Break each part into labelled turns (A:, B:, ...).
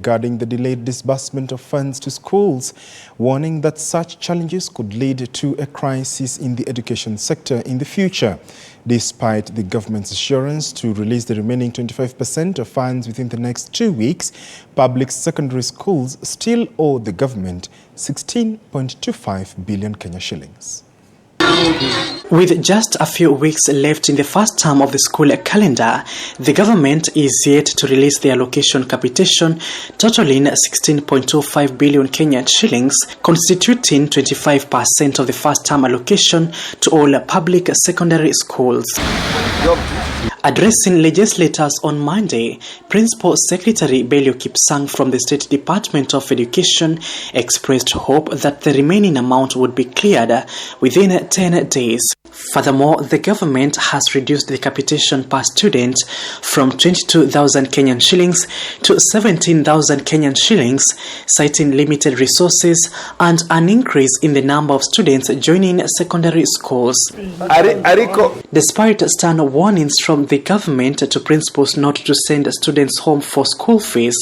A: regarding the delayed disbursement of funds to schools, warning that such challenges could lead to a crisis in the education sector in the future. Despite the government's assurance to release the remaining 25% of funds within the next 2 weeks, public secondary schools still owe the government 16.25 billion Kenya shillings.
B: With just a few weeks left in the first term of the school calendar, the government is yet to release the allocation capitation totaling 16.25 billion Kenyan shillings, constituting 25% of the first term allocation to all public secondary schools. Addressing legislators on Monday, Principal Secretary Belio Kipsang from the State Department of Education expressed hope that the remaining amount would be cleared within 10 days. Furthermore, the government has reduced the capitation per student from 22,000 Kenyan shillings to 17,000 Kenyan shillings, citing limited resources and an increase in the number of students joining secondary schools. Despite stern warnings from the government to principals not to send students home for school fees,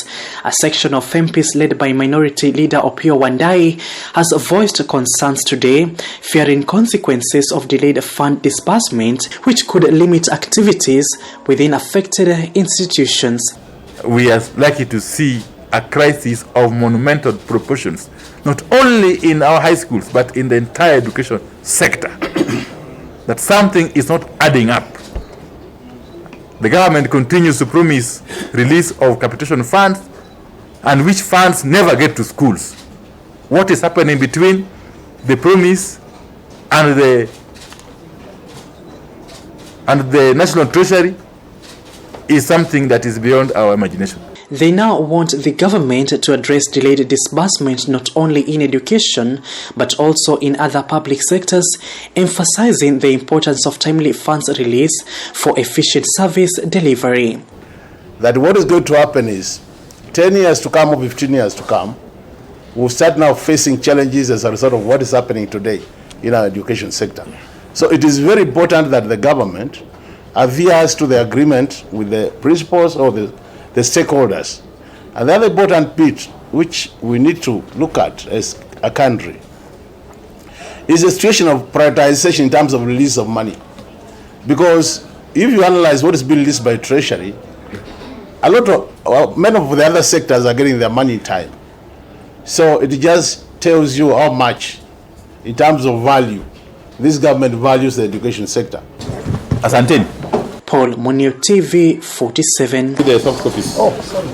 B: a section of MPs led by Minority Leader Opiyo Wandayi has voiced concerns today, fearing consequences of delayed fund disbursement, which could limit activities within affected institutions.
C: We are likely to see a crisis of monumental proportions, not only in our high schools, but in the entire education sector. That something is not adding up. The government continues to promise release of capitation funds, and which funds never get to schools. What is happening between the promise and the National Treasury is something that is beyond our imagination.
B: They now want the government to address delayed disbursement not only in education but also in other public sectors, emphasizing the importance of timely funds release for efficient service delivery.
D: That what is going to happen is 10 years to come or 15 years to come, we'll start now facing challenges as a result of what is happening today in our education sector. So it is very important that the government adheres to the agreement with the principals or the stakeholders. And the other important bit which we need to look at as a country is the situation of prioritization in terms of release of money. Because if you analyze what is being released by Treasury, many of the other sectors are getting their money in time. So it just tells you how much, in terms of value, this government values the education sector.
B: Paul Munio TV 47.
C: The soft copies.
D: Oh, sorry.